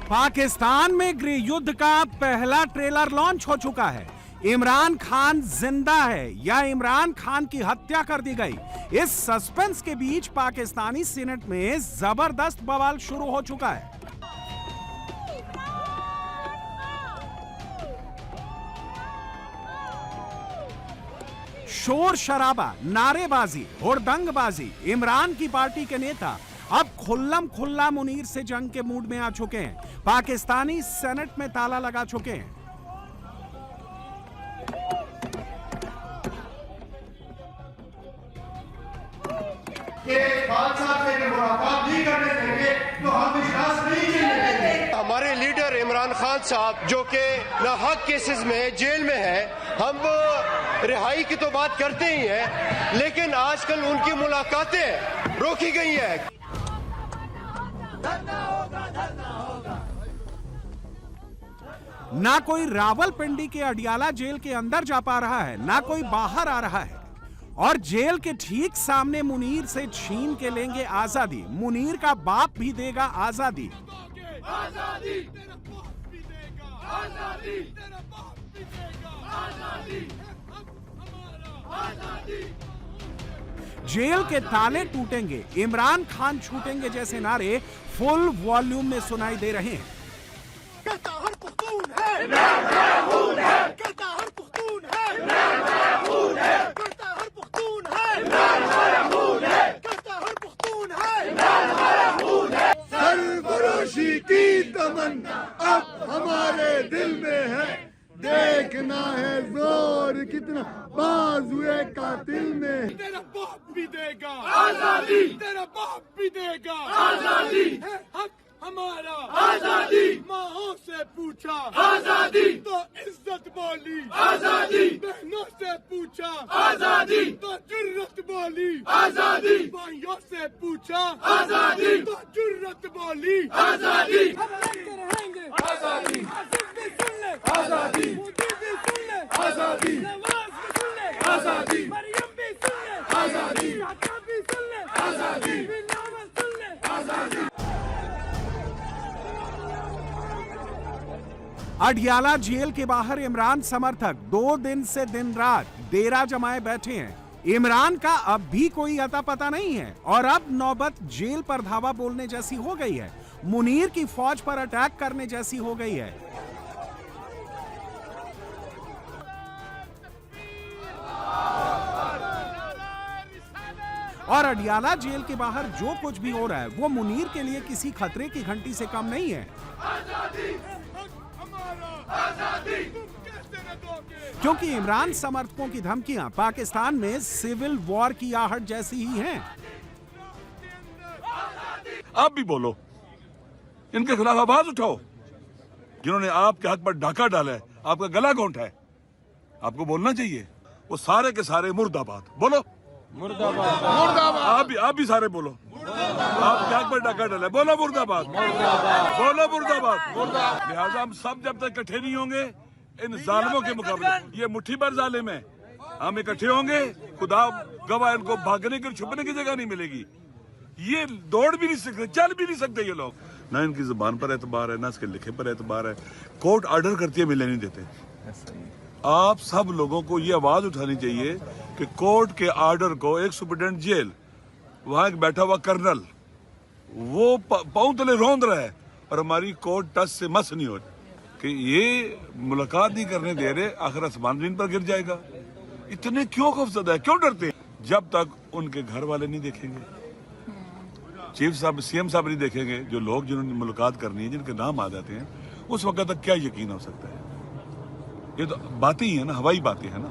पाकिस्तान में गृह युद्ध का पहला ट्रेलर लॉन्च हो चुका है। इमरान खान जिंदा है या इमरान खान की हत्या कर दी गई, इस सस्पेंस के बीच पाकिस्तानी सीनेट में जबरदस्त बवाल शुरू हो चुका है। शोर शराबा, नारेबाजी, हुड़दंगबाजी। इमरान की पार्टी के नेता अब खुल्लम खुल्ला मुनीर से जंग के मूड में आ चुके हैं। पाकिस्तानी सेनेट में ताला लगा चुके हैं। हमारे लीडर इमरान खान साहब जो कि नाहक केसेस में जेल में है, हम रिहाई की तो बात करते ही हैं, लेकिन आजकल उनकी मुलाकातें रोकी गई हैं। ना कोई रावलपिंडी के अडियाला जेल के अंदर जा पा रहा है, ना कोई बाहर आ रहा है, और जेल के ठीक सामने मुनीर से छीन के लेंगे आजादी। मुनीर का बाप भी देगा आजादी। आजादी तेरा बाप भी देगा, आजादी तेरा बाप भी देगा, आजादी हमारा, आजादी। जेल के ताले टूटेंगे, इमरान खान छूटेंगे जैसे नारे फुल वॉल्यूम में सुनाई दे रहे हैं। कहता हर पुख्तून है, महमूद है, कहता हर पुख्तून है, महमूद है, कहता हर पुख्तून है, महमूद है, कहता हर पुख्तून है, महमूद है। सरफरोशी की तमन्ना अब हमारे दिल में है, देखना है जोर कितना बाजुए कातिल में। तेरा बाप भी देगा आजादी, तेरा बाप भी देगा आजादी, है हक हमारा, आजादी। माओ से पूछा आजादी तो इज्जत बोली, आजादी। बहनों से पूछा आजादी तो जुर्रत बोली, आजादी। भाइयों से पूछा आजादी तो जुर्रत बोली, आजादी। हम लड़ते रहेंगे आजादी, आसिफ भी सुन ले आजादी, मोदी भी सुन ले आजादी, नवाज भी सुन ले आजादी, मरियम भी सुन ले आजादी, चाचा भी सुन ले आजादी, बिलावल सुन ले आजादी। अडियाला जेल के बाहर इमरान समर्थक 2 दिन से दिन रात डेरा जमाए बैठे हैं। इमरान का अब भी कोई अता पता नहीं है और अब नौबत जेल पर धावा बोलने जैसी हो गई है, मुनीर की फौज पर अटैक करने जैसी हो गई है। और अडियाला जेल के बाहर जो कुछ भी हो रहा है वो मुनीर के लिए किसी खतरे की घंटी से कम नहीं है। क्योंकि इमरान समर्थकों की धमकियां पाकिस्तान में सिविल वॉर की आहट जैसी ही हैं। आप भी बोलो, इनके खिलाफ आवाज उठाओ। जिन्होंने आपके हक पर डाका डाला है, आपका गला घोंटा है, आपको बोलना चाहिए। वो सारे के सारे मुर्दाबाद बोलो, मुर्दाबाद, मुर्दाबाद। आप भी सारे बोलो, आप क्या पर डाका डाला, बोलो मुर्दाबाद, बोलो मुर्दाबाद। लिहाजा हम सब जब तक इकट्ठे नहीं होंगे इन जालिमों के मुकाबले, ये मुट्ठी भर जालिम है, हम इकट्ठे होंगे, खुदा गवाह, इनको भागने की छुपने की जगह नहीं मिलेगी। ये दौड़ भी नहीं सकते, चल भी नहीं सकते ये लोग। ना इनकी जुबान पर एतबार है, ना इसके लिखे पर एतबार है। कोर्ट ऑर्डर करती है, मिलने नहीं देते। आप सब लोगों को ये आवाज उठानी चाहिए कि कोर्ट के ऑर्डर को, एक सुप्रिटेंडेंट जेल, वहां एक बैठा हुआ कर्नल, वो पांव तले रौंद रहा है और हमारी कोर्ट टच से मस नहीं हो रही कि ये मुलाकात नहीं करने दे रहे, आखिर आसमान जमीन पर गिर जाएगा। इतने क्यों खौफजदा है, क्यों डरते हैं? जब तक उनके घर वाले नहीं देखेंगे, चीफ साहब, सीएम साहब नहीं देखेंगे, जो लोग जिन्होंने मुलाकात करनी है, जिनके नाम आ जाते हैं, उस वक्त तक क्या यकीन हो सकता है? ये तो बातें ही है ना, हवाई बातें है ना।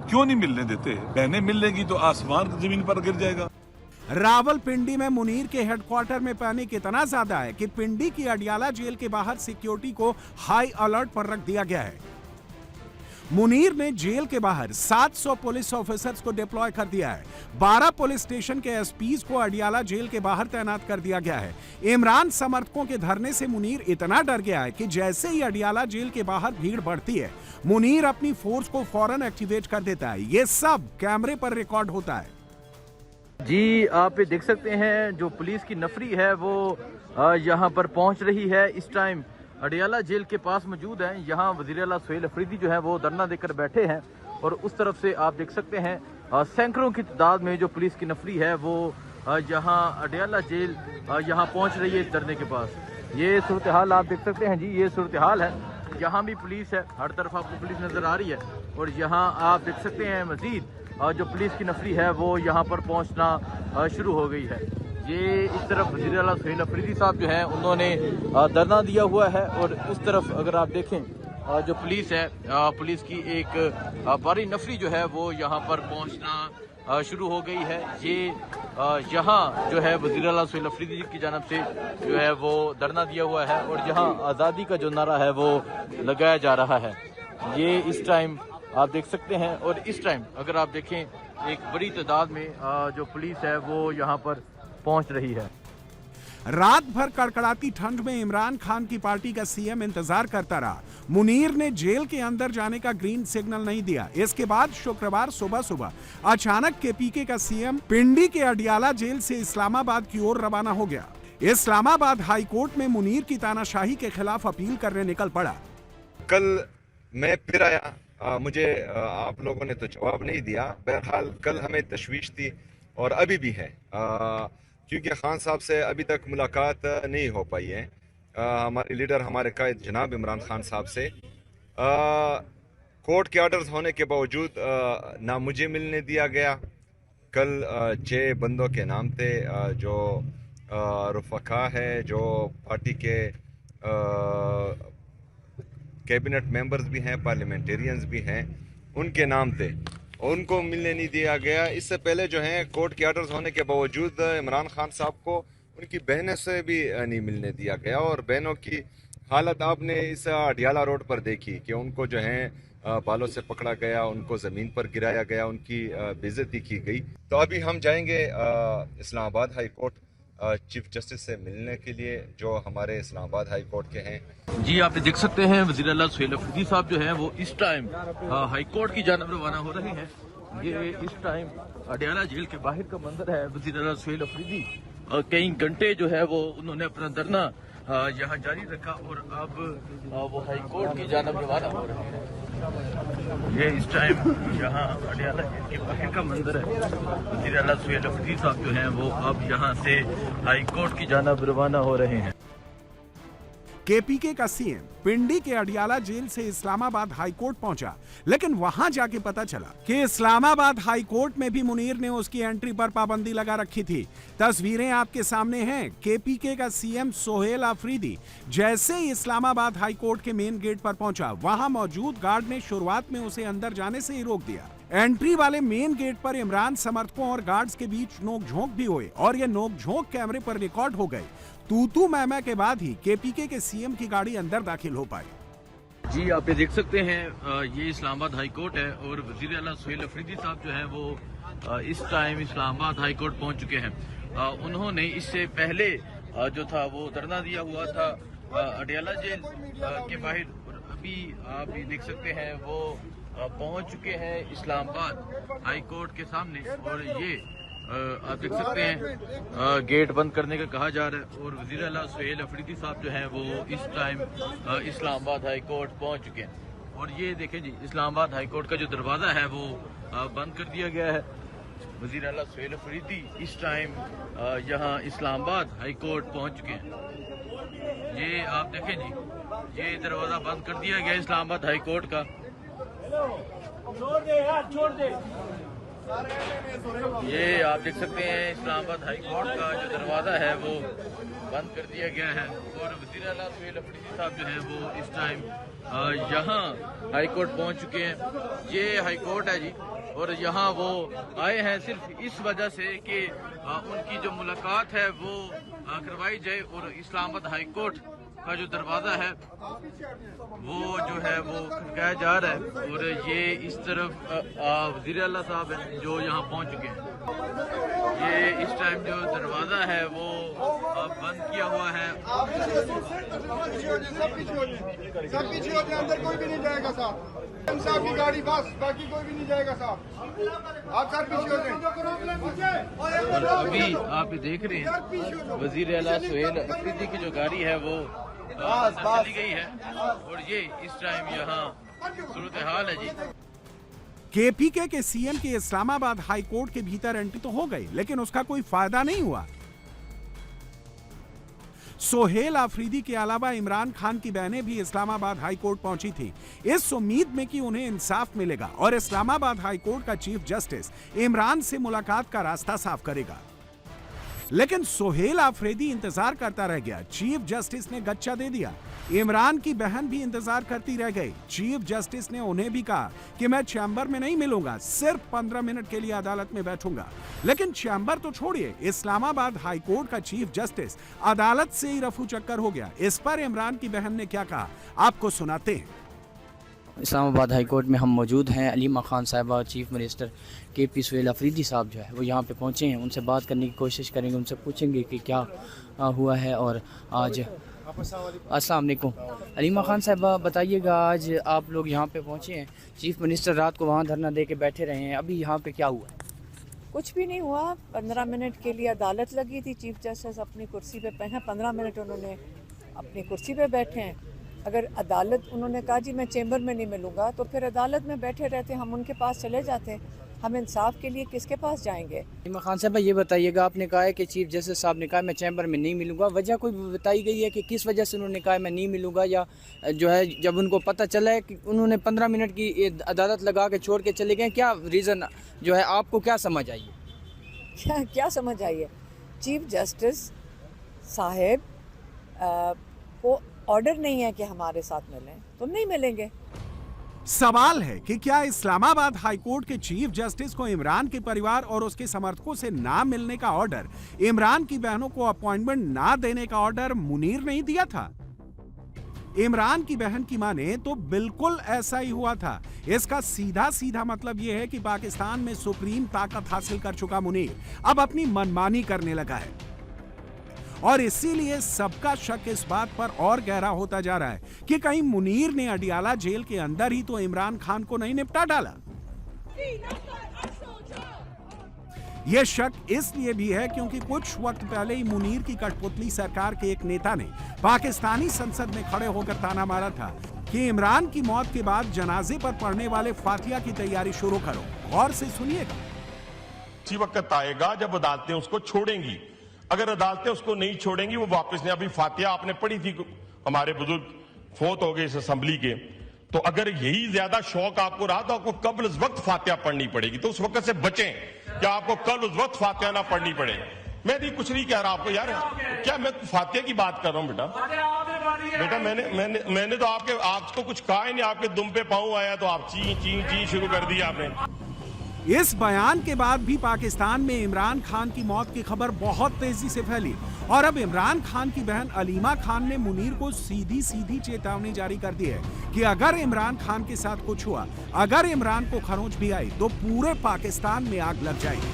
क्यों नहीं मिलने देते? बहनें मिल लेंगी तो आसमान जमीन पर गिर जाएगा। रावलपिंडी में मुनीर के हेडक्वार्टर में पैनिक इतना ज्यादा है कि पिंडी की अडियाला जेल के बाहर सिक्योरिटी को हाई अलर्ट पर रख दिया गया है। मुनीर ने जेल के बाहर 700 पुलिस ऑफिसर्स को डिप्लॉय कर दिया है। 12 पुलिस स्टेशन के एसपीज को अडियाला जेल के बाहर तैनात कर दिया गया है। इमरान समर्थकों के धरने से मुनीर इतना डर गया है कि जैसे ही अडियाला जेल के बाहर भीड़ बढ़ती है, मुनीर अपनी फोर्स को फौरन एक्टिवेट कर देता है। यह सब कैमरे पर रिकॉर्ड होता है। जी आप ये देख सकते हैं जो पुलिस की नफरी है वो यहाँ पर पहुँच रही है। इस टाइम अडियाला जेल के पास मौजूद है। यहाँ वज़ीर आला सुहेल अफरीदी जो है वो धरना देकर बैठे हैं और उस तरफ से आप देख सकते हैं सैकड़ों की तादाद में जो पुलिस की नफरी है वो यहाँ अडियाला जेल यहाँ पहुँच रही है इस धरने के पास। ये सूरत हाल आप देख सकते हैं जी, ये सूरत हाल है। यहाँ भी पुलिस है, हर तरफ आपको पुलिस नज़र आ रही है और यहाँ आप देख सकते हैं मज़ीद जो पुलिस की नफरी है वो यहाँ पर पहुँचना शुरू हो गई है। ये इस तरफ वज़ीर आला सुहेल अफरीदी साहब जो हैं उन्होंने धरना दिया हुआ है और उस तरफ अगर आप देखें जो पुलिस है, पुलिस की एक भारी नफरी जो है वो यहाँ पर पहुँचना शुरू हो गई है। ये यहाँ जो है वज़ीर आला सुहेल अफरीदी जी की जानब से जो है वो धरना दिया हुआ है और यहाँ आज़ादी का जो नारा है वो लगाया जा रहा है। ये इस टाइम आप देख सकते हैं और इस टाइम अगर आप देखें एक बड़ी तादाद में जो पुलिस है वो यहाँ पर पहुँच रही है। रात भर कड़कड़ाती ठंड में इमरान खान की पार्टी का सीएम इंतजार करता रहा। मुनीर ने जेल के अंदर जाने का ग्रीन सिग्नल नहीं दिया। इसके बाद शुक्रवार सुबह सुबह अचानक केपीके का सीएम पिंडी के अडियाला जेल से इस्लामाबाद की ओर रवाना हो गया। इस्लामाबाद हाई कोर्ट में मुनीर की तानाशाही के खिलाफ अपील करने निकल पड़ा। कल मैं फिर आया, मुझे आप लोगों ने तो जवाब नहीं दिया। बहरहाल कल हमें तशवीश थी और अभी भी है, क्योंकि खान साहब से अभी तक मुलाकात नहीं हो पाई है। हमारे लीडर, हमारे कायद जनाब इमरान खान साहब से कोर्ट के ऑर्डर्स होने के बावजूद ना मुझे मिलने दिया गया। कल 6 बंदों के नाम थे जो रुफका है, जो पार्टी के कैबिनेट मेंबर्स भी हैं, पार्लियामेंटेरियंस भी हैं, उनके नाम थे, उनको मिलने नहीं दिया गया। इससे पहले जो है कोर्ट के ऑर्डर्स होने के बावजूद इमरान खान साहब को उनकी बहनों से भी नहीं मिलने दिया गया। और बहनों की हालत आपने इस अडियाला रोड पर देखी कि उनको जो है बालों से पकड़ा गया, उनको ज़मीन पर गिराया गया, उनकी बेइज्जती की गई। तो अभी हम जाएंगे Islamabad high court chief justice से मिलने के लिए, जो हमारे इस्लामाबाद हाई कोर्ट के हैं। जी आप देख सकते हैं वज़ीर आला सुहेल अफरीदी साहब जो हैं वो इस टाइम हाई कोर्ट की जानब रवाना हो रहे हैं। ये इस टाइम अडियाला जेल के बाहर का मंजर है। वज़ीर आला सुहेल अफरीदी कई घंटे जो है वो उन्होंने अपना धरना यहाँ जारी रखा और अब वो हाई कोर्ट की जानब रवाना हो रहे हैं। ये इस टाइम यहाँ अडियाला जेल के बाहर का मंजर है। वज़ीर आला सुहेल अफरीदी साहब जो हैं वो अब यहाँ से हाई कोर्ट की जानब रवाना हो रहे हैं। केपीके का सीएम पिंडी के अडियाला जेल से इस्लामाबाद हाई कोर्ट पहुंचा, लेकिन वहां जाके पता चला कि इस्लामाबाद हाई कोर्ट में भी मुनीर ने उसकी एंट्री पर पाबंदी लगा रखी थी। तस्वीरें आपके सामने हैं। केपीके का सीएम सुहेल अफरीदी जैसे ही इस्लामाबाद हाई कोर्ट के मेन गेट पर पहुंचा, वहां मौजूद गार्ड ने शुरुआत में उसे अंदर जाने से ही रोक दिया। एंट्री वाले मेन गेट पर इमरान समर्थकों और गार्ड्स के बीच नोकझोंक भी हुए और ये नोकझोंक कैमरे पर रिकॉर्ड हो गए। तू मैमा के बाद ही केपीके के सीएम की गाड़ी अंदर दाखिल हो पाई। जी आप ये देख सकते हैं ये इस्लामाबाद हाई कोर्ट है और वज़ीर आला सुहेल अफरीदी साहब जो हैं वो इस टाइम इस्लामाबाद हाई कोर्ट पहुंच चुके हैं। उन्होंने इससे पहले जो था वो धरना दिया हुआ था अडियाला जेल के बाहर और अभी आप ये देख सकते हैं वो पहुंच चुके हैं इस्लामाबाद हाई कोर्ट के सामने और ये आप देख सकते हैं गेट बंद करने का कहा जा रहा है और वज़ीर आला सुहेल अफरीदी साहब जो हैं वो इस टाइम इस्लामाबाद हाई कोर्ट पहुंच चुके हैं। और ये देखें जी, इस्लामाबाद हाई कोर्ट का जो दरवाज़ा है वो बंद कर दिया गया है। वज़ीर आला सुहेल अफरीदी इस टाइम यहाँ इस्लामाबाद हाई कोर्ट पहुंच चुके हैं। ये आप देखें जी, ये दरवाज़ा बंद कर दिया गया इस्लामाबाद हाई कोर्ट का। छोड़ दे यार, छोड़ दे। ये आप देख सकते हैं इस्लामाबाद हाई कोर्ट का जो दरवाज़ा है वो बंद कर दिया गया है और वज़ीर आला सुहेल अफरीदी साहब जो हैं वो इस टाइम यहाँ हाई कोर्ट पहुँच चुके हैं। ये हाई कोर्ट है जी और यहाँ वो आए हैं सिर्फ इस वजह से कि उनकी जो मुलाकात है वो करवाई जाए और इस्लामाबाद हाई कोर्ट का जो दरवाज़ा है वो जो है वो खड़काया जा रहा है और ये इस तरफ वज़ीर आला साहब हैं जो यहाँ पहुँच चुके हैं। ये इस टाइम जो दरवाज़ा है वो बंद किया हुआ है। सब पीछे होते हैं, अंदर कोई भी नहीं जाएगा साहब। साहब की गाड़ी बस, बाकी कोई भी नहीं जाएगा साहब। आप सर पीछे होते हैं। और अभी आप देख रहे हैं वजीर आला सुहेल अफरीदी की जो गाड़ी है वो चली गई है और ये इस टाइम यहाँ सूरत हाल है जी। केपीके के सीएम के इस्लामाबाद हाई कोर्ट के भीतर एंट्री तो हो गई, लेकिन उसका कोई फायदा नहीं हुआ। सोहेल आफरीदी के अलावा इमरान खान की बहनें भी इस्लामाबाद हाई कोर्ट पहुंची थी, इस उम्मीद में कि उन्हें इंसाफ मिलेगा और इस्लामाबाद हाई कोर्ट का चीफ जस्टिस इमरान से मुलाकात का रास्ता साफ करेगा। लेकिन सोहेल आफरीदी इंतजार करता रह गया। चीफ जस्टिस ने गच्चा दे दिया। इमरान की बहन भी इंतजार करती रह गई। चीफ जस्टिस ने उन्हें भी कहा कि मैं चैम्बर में नहीं मिलूंगा, सिर्फ 15 मिनट के लिए अदालत में बैठूंगा। लेकिन चैम्बर तो छोड़िए, इस्लामाबाद हाई कोर्ट का चीफ जस्टिस अदालत से ही रफू चक्कर हो गया। इस पर इमरान की बहन ने क्या कहा, आपको सुनाते हैं। इस्लामाबाद हाई कोर्ट में हम मौजूद हैं। अलीमा खान साहिबा, chief minister KP Sohail Afridi साहब जो है वो यहाँ पे पहुँचे हैं। उनसे बात करने की कोशिश करेंगे, उनसे पूछेंगे कि क्या हुआ है। और आज अस्सलाम वालेकुम अलीमा खान साहिबा, बताइएगा आज आप लोग यहाँ पे पहुँचे हैं, चीफ मिनिस्टर रात को वहाँ धरना दे के बैठे रहे हैं, अभी यहाँ पे क्या हुआ? कुछ भी नहीं हुआ। 15 मिनट के लिए अदालत लगी थी। चीफ जस्टिस अपनी कुर्सी पे हैं, 15 मिनट उन्होंने अपनी कुर्सी पे बैठे हैं। अगर अदालत, उन्होंने कहा जी मैं चैम्बर में नहीं मिलूँगा, तो फिर अदालत में बैठे रहते, हम उनके पास चले जाते। हम इंसाफ के लिए किसके पास जाएंगे? अलीमा खान साहब ये बताइएगा, आपने कहा है कि चीफ जस्टिस साहब ने कहा मैं चैम्बर में नहीं मिलूँगा, वजह कोई बताई गई है कि किस वजह से उन्होंने कहा मैं नहीं मिलूँगा? या जो है जब उनको पता चला है कि उन्होंने 15 मिनट की अदालत लगा के छोड़ के चले गए, क्या रीज़न जो है आपको क्या समझ आई है? क्या समझ आई है? चीफ जस्टिस साहेब को ऑर्डर नहीं है कि हमारे साथ मिलें, तो नहीं मिलेंगे। सवाल है कि क्या इस्लामाबाद हाई कोर्ट के चीफ जस्टिस को इमरान के परिवार और उसके समर्थकों से ना मिलने का ऑर्डर, इमरान की बहनों को अपॉइंटमेंट ना देने का ऑर्डर मुनीर नहीं दिया था? इमरान की बहन की माने तो बिल्कुल ऐसा ही हुआ था। इसका सीधा सीधा मतलब यह है कि पाकिस्तान में सुप्रीम ताकत हासिल कर चुका मुनीर अब अपनी मनमानी करने लगा है और इसीलिए सबका शक इस बात पर और गहरा होता जा रहा है कि कहीं मुनीर ने अडियाला जेल के अंदर ही तो इमरान खान को नहीं निपटा डाला। यह शक इसलिए भी है क्योंकि कुछ वक्त पहले ही मुनीर की कठपुतली सरकार के एक नेता ने पाकिस्तानी संसद में खड़े होकर ताना मारा था कि इमरान की मौत के बाद जनाजे पर पढ़ने वाले फातिया की तैयारी शुरू करो। गौर से सुनिएगा। वक्त आएगा जब अदालतें उसको छोड़ेंगी, अगर अदालतें उसको नहीं छोड़ेंगी वो वापस नहीं। अभी फातिया आपने पढ़ी थी, हमारे बुजुर्ग फोत हो गए इस असेंबली के, तो अगर यही ज्यादा शौक आपको रहा तो आपको कल उस वक्त फातिया पढ़नी पड़ेगी, तो उस वक्त से बचें क्या आपको कल उस वक्त फातिया ना पढ़नी पड़े। मैं भी कुछ नहीं कह रहा आपको यार, क्या मैं फातिया की बात कर रहा हूं बेटा मैंने तो आपको कुछ कहा ही नहीं, आपके दुम पे पांव आया तो आप ची ची ची शुरू कर दिया आपने। इस बयान के बाद भी पाकिस्तान में इमरान खान की मौत की खबर बहुत तेजी से फैली और अब इमरान खान की बहन अलीमा खान ने मुनीर को सीधी सीधी चेतावनी जारी कर दी है कि अगर इमरान खान के साथ कुछ हुआ, अगर इमरान को खरोंच भी आई तो पूरे पाकिस्तान में आग लग जाएगी।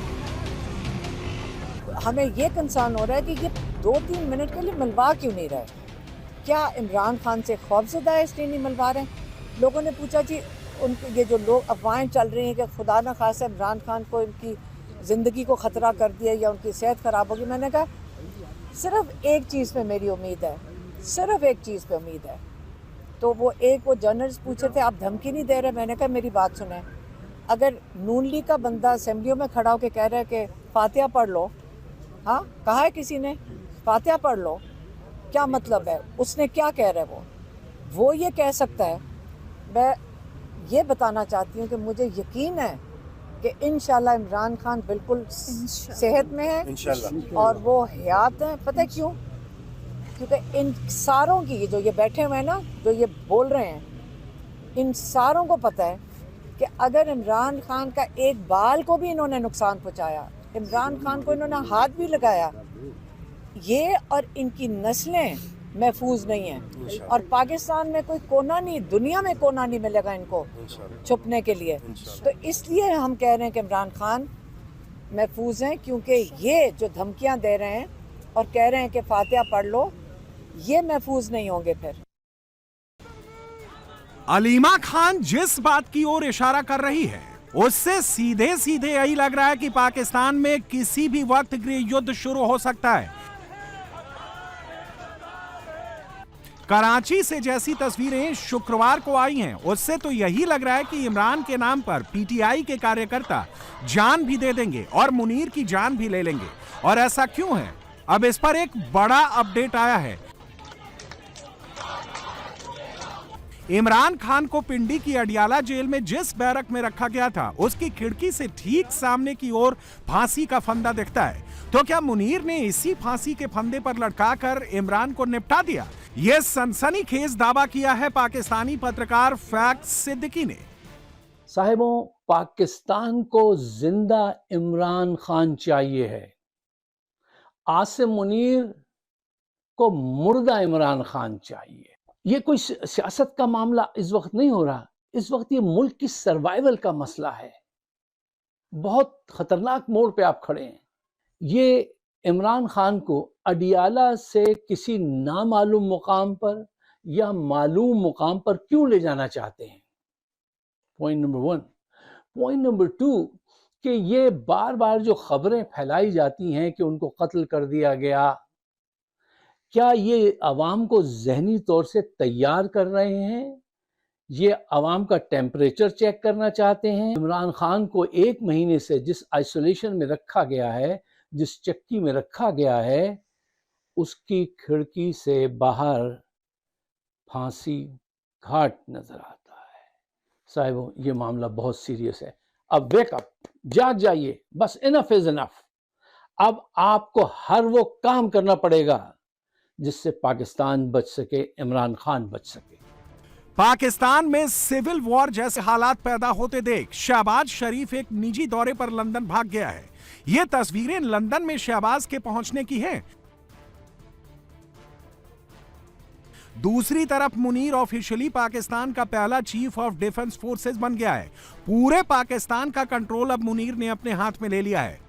हमें ये कंसर्न हो रहा है कि ये 2-3 मिनट के लिए मिलवा क्यों नहीं रहे? क्या इमरान खान से खौफजदा है इसलिए नहीं मिलवा रहे? लोगों ने पूछा जी, उनके ये जो लोग अफवाहें चल रही हैं कि खुदा न खासा इमरान खान को इनकी ज़िंदगी को ख़तरा कर दिया या उनकी सेहत ख़राब होगी। मैंने कहा सिर्फ एक चीज़ पे मेरी उम्मीद है, सिर्फ एक चीज़ पे उम्मीद है। तो वो जर्नलिस्ट पूछे थे आप धमकी नहीं दे रहे? मैंने कहा मेरी बात सुने, अगर नून लीग का बंदा असेंबलियों में खड़ा होकर कह रहा है कि फातिहा पढ़ लो, हाँ कहा है किसी ने फातिहा पढ़ लो, क्या मतलब है? उसने क्या कह रहा है? वो ये कह सकता है। मैं ये बताना चाहती हूँ कि मुझे यकीन है कि इंशाल्लाह इमरान खान बिल्कुल सेहत में है इंशाल्लाह और वो हयात है। पता है क्यों? क्योंकि इन सारों की जो ये बैठे हुए हैं ना, जो ये बोल रहे हैं, इन सारों को पता है कि अगर इमरान खान का एक बाल को भी इन्होंने नुकसान पहुँचाया, इमरान खान को इन्होंने हाथ भी लगाया, ये और इनकी नस्लें महफूज नहीं है और पाकिस्तान में कोई कोना नहीं, दुनिया में कोना नहीं मिलेगा इनको छुपने के लिए। तो इसलिए हम कह रहे हैं कि इमरान खान महफूज हैं, क्योंकि ये जो धमकियां दे रहे हैं और कह रहे हैं कि फातिहा पढ़ लो, ये महफूज नहीं होंगे फिर। अलीमा खान जिस बात की ओर इशारा कर रही है उससे सीधे सीधे यही लग रहा है कि पाकिस्तान में किसी भी वक्त गृह युद्ध शुरू हो सकता है। कराची से जैसी तस्वीरें शुक्रवार को आई हैं, उससे तो यही लग रहा है कि इमरान के नाम पर पीटीआई के कार्यकर्ता जान भी दे देंगे और मुनीर की जान भी ले लेंगे। और ऐसा क्यों है, अब इस पर एक बड़ा अपडेट आया है। इमरान खान को पिंडी की अडियाला जेल में जिस बैरक में रखा गया था, उसकी खिड़की से ठीक सामने की ओर फांसी का फंदा दिखता है। तो क्या मुनीर ने इसी फांसी के फंदे पर लटकाकर इमरान को निपटा दिया? यह सनसनीखेज दावा किया है पाकिस्तानी पत्रकार फैक्ट सिद्दीकी ने। साहिबों, पाकिस्तान को जिंदा इमरान खान चाहिए है। आसिम मुनीर को मुर्दा इमरान खान चाहिए। ये कोई सियासत का मामला इस वक्त नहीं हो रहा, इस वक्त ये मुल्क की सर्वाइवल का मसला है। बहुत खतरनाक मोड़ पे आप खड़े हैं। ये इमरान खान को अडियाला से किसी नामालूम मुकाम पर या मालूम मुकाम पर क्यों ले जाना चाहते हैं? Point number 1। पॉइंट नंबर 2 कि ये बार बार जो खबरें फैलाई जाती हैं कि उनको कत्ल कर दिया गया, क्या ये अवाम को जहनी तौर से तैयार कर रहे हैं? ये अवाम का टेम्परेचर चेक करना चाहते हैं? इमरान खान को 1 महीने से जिस आइसोलेशन में रखा गया है, जिस चक्की में रखा गया है, उसकी खिड़की से बाहर फांसी घाट नजर आता है। साहिबों, ये मामला बहुत सीरियस है। अब वेकअप, जाग जाइए, बस इनफ इज इनफ। अब आपको हर वो काम करना पड़ेगा जिससे पाकिस्तान बच सके, इमरान खान बच सके। पाकिस्तान में सिविल वॉर जैसे हालात पैदा होते देख शहबाज शरीफ एक निजी दौरे पर लंदन भाग गया है। ये तस्वीरें लंदन में शहबाज के पहुंचने की हैं। दूसरी तरफ मुनीर ऑफिशियली पाकिस्तान का पहला चीफ ऑफ डिफेंस फोर्सेस बन गया है। पूरे पाकिस्तान का कंट्रोल अब मुनीर ने अपने हाथ में ले लिया है।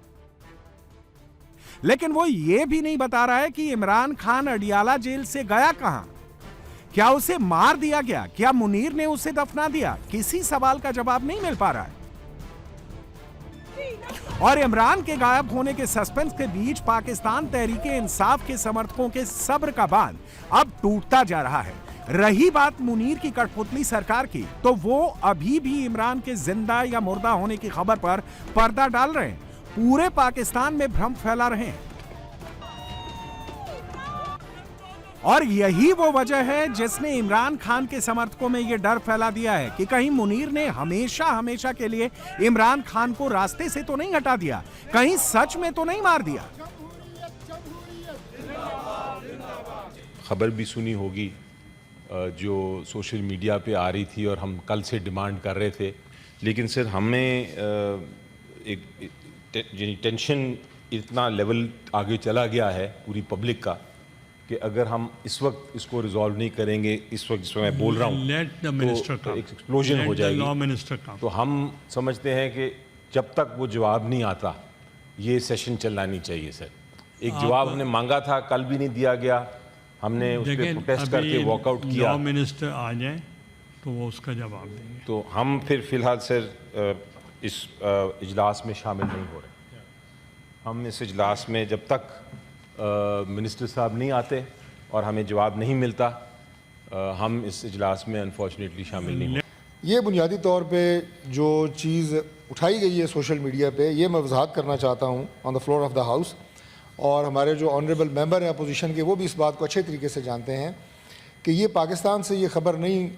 लेकिन वो ये भी नहीं बता रहा है कि इमरान खान अडियाला जेल से गया कहां। क्या उसे मार दिया गया? क्या मुनीर ने उसे दफना दिया? किसी सवाल का जवाब नहीं मिल पा रहा है। और इमरान के गायब होने के सस्पेंस के बीच पाकिस्तान तहरीके इंसाफ के समर्थकों के सब्र का बांध अब टूटता जा रहा है। रही बात मुनीर की कठपुतली सरकार की, तो वो अभी भी इमरान के जिंदा या मुर्दा होने की खबर पर पर्दा डाल रहे हैं, पूरे पाकिस्तान में भ्रम फैला रहे हैं। और यही वो वजह है जिसने इमरान खान के समर्थकों में यह डर फैला दिया है कि कहीं मुनीर ने हमेशा हमेशा के लिए इमरान खान को रास्ते से तो नहीं हटा दिया, कहीं सच में तो नहीं मार दिया। खबर भी सुनी होगी जो सोशल मीडिया पे आ रही थी और हम कल से डिमांड कर रहे थे, लेकिन सर हमें एक टेंशन इतना लेवल आगे चला गया है पूरी पब्लिक का कि अगर हम इस वक्त इसको रिजॉल्व नहीं करेंगे, इस वक्त जिसमें मैं बोल रहा हूँ, तो एक एक्सप्लोजन हो जाएगी। तो हम समझते हैं कि जब तक वो जवाब नहीं आता ये सेशन चलना नहीं चाहिए सर। एक जवाब हमने मांगा था, कल भी नहीं दिया गया, हमने उस पर प्रोटेस्ट करके वॉकआउट किया। लॉ मिनिस्टर आ जाए तो वो उसका जवाब देंगे। तो हम फिर फिलहाल सर इस इजलास में शामिल नहीं हो रहे। हम इस इजलास में जब तक मिनिस्टर साहब नहीं आते और हमें जवाब नहीं मिलता, हम इस इजलास में अनफॉर्चुनेटली शामिल नहीं होंगे। ये बुनियादी तौर पे जो चीज़ उठाई गई है सोशल मीडिया पे, ये मैं वजाहत करना चाहता हूँ on the floor of the house, और हमारे जो ऑनरेबल मेंबर हैं अपोजिशन के, वो भी इस बात को अच्छे तरीके से जानते हैं कि ये पाकिस्तान से ये खबर नहीं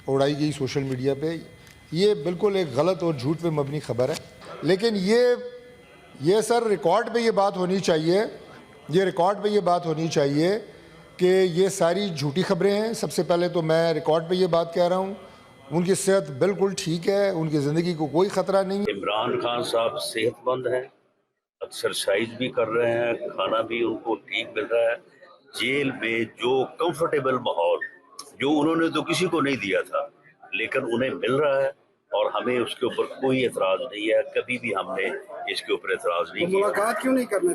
उड़ाई गई सोशल मीडिया पे। ये बिल्कुल एक गलत और झूठ पे मबनी खबर है। लेकिन ये सर रिकॉर्ड पे ये बात होनी चाहिए, ये रिकॉर्ड पे ये बात होनी चाहिए कि ये सारी झूठी खबरें हैं। सबसे पहले तो मैं रिकॉर्ड पे ये बात कह रहा हूँ, उनकी सेहत बिल्कुल ठीक है, उनकी ज़िंदगी को कोई ख़तरा नहीं। इमरान खान साहब सेहतमंद हैं, एक्सरसाइज भी कर रहे हैं, खाना भी उनको ठीक मिल रहा है। जेल में जो कंफर्टेबल माहौल जो उन्होंने तो किसी को नहीं दिया था, लेकिन उन्हें मिल रहा है और हमें उसके ऊपर कोई एतराज़ नहीं है। कभी भी हमने इसके ऊपर एतराज़ नहीं किया। मुलाकात क्यों नहीं करने?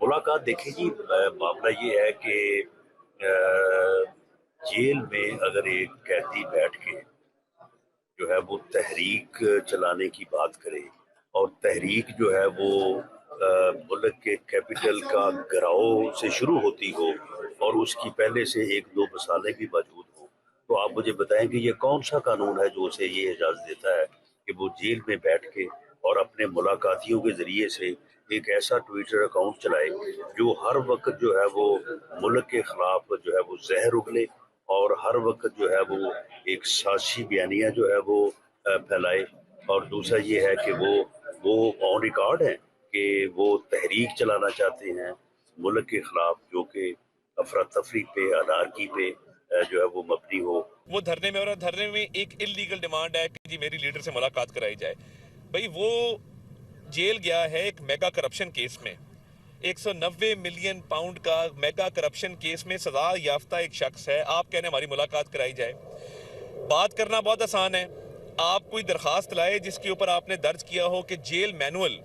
मुलाकात देखिए जी, मामला ये है कि जेल में अगर एक कैदी बैठ के जो है वो तहरीक चलाने की बात करे और तहरीक जो है वो मुल्क के कैपिटल का गिराव से शुरू होती हो और उसकी पहले से एक दो मिसालें भी मौजूद हो, तो आप मुझे बताएं कि ये कौन सा कानून है जो उसे ये इजाज़त देता है कि वो जेल में बैठ के और अपने मुलाकातियों के ज़रिए से एक ऐसा ट्विटर अकाउंट चलाए जो हर वक्त जो है वो मुल्क के ख़िलाफ़ जो है वो जहर उगले और हर वक्त जो है वो एक साजिशी बयानियाँ जो है वो फैलाए। और दूसरा ये है कि वो ऑन रिकॉर्ड है कि वो तहरीक चलाना चाहते हैं मुल्क के ख़िलाफ़ जो कि अफरा तफरी पे, अनारकी पे जो है वो मबनी हो। वो धरने में, और धरने में एक इल्लीगल डिमांड है कि जी मेरी लीडर से मुलाकात कराई जाए। भाई वो जेल गया है एक मेगा करप्शन केस में, 190 मिलियन पाउंड का मेगा करप्शन केस में सजा याफ्ता एक शख्स है। आप कहने हमारी मुलाकात कराई जाए। बात करना बहुत आसान है, आप कोई दरखास्त लाए जिसके ऊपर आपने दर्ज किया हो कि जेल मैनुअल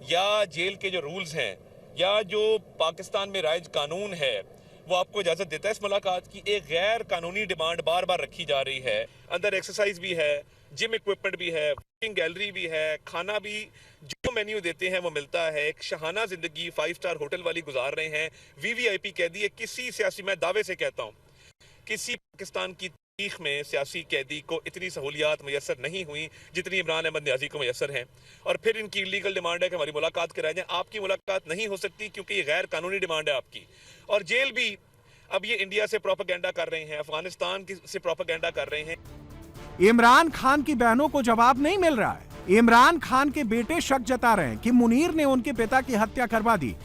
या जेल के जो रूल्स हैं या जो पाकिस्तान में राइज कानून है वो आपको इजाज़त देता है इस मुलाकात की। एक गैर कानूनी डिमांड बार बार रखी जा रही है। अंदर एक्सरसाइज भी है, जिम इक्विपमेंट भी है, गैलरी भी है, खाना भी जो मेन्यू देते हैं वो मिलता है। एक शहाना जिंदगी 5 स्टार होटल वाली गुजार रहे हैं। वीवीआईपी कैदी है। किसी सियासी, मैं दावे से कहता हूँ, किसी पाकिस्तान की तारीख में सियासी कैदी को इतनी सहूलियात मैसर नहीं हुई जितनी इमरान अहमद न्याजी को मैसर हैं। और फिर इनकी इलीगल डिमांड है कि हमारी मुलाकात कराई जाए। आपकी मुलाकात नहीं हो सकती क्योंकि ये गैर कानूनी डिमांड है आपकी। और जेल भी अब ये इंडिया से प्रोपेगेंडा कर रहे हैं, अफगानिस्तान से प्रोपेगेंडा कर रहे हैं। इमरान खान की बहनों को जवाब नहीं मिल रहा है। इमरान खान के बेटे शक जता रहे हैं कि मुनीर ने उनके पिता की हत्या करवा दी।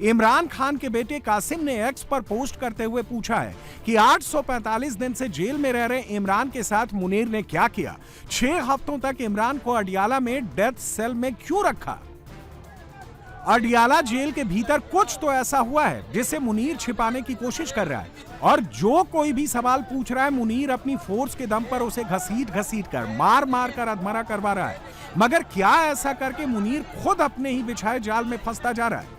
इमरान खान के बेटे कासिम ने एक्स पर पोस्ट करते हुए पूछा है कि 845 दिन से जेल में रह रहे इमरान के साथ मुनीर ने क्या किया। 6 हफ्तों तक इमरान को अडियाला में डेथ सेल में क्यों रखा। अडियाला जेल के भीतर कुछ तो ऐसा हुआ है जिसे मुनीर छिपाने की कोशिश कर रहा है। और जो कोई भी सवाल पूछ रहा है, मुनीर अपनी फोर्स के दम पर उसे घसीट कर मार मार कर अधमरा करवा रहा है। मगर क्या ऐसा करके मुनीर खुद अपने ही बिछाए जाल में फंसता जा रहा है।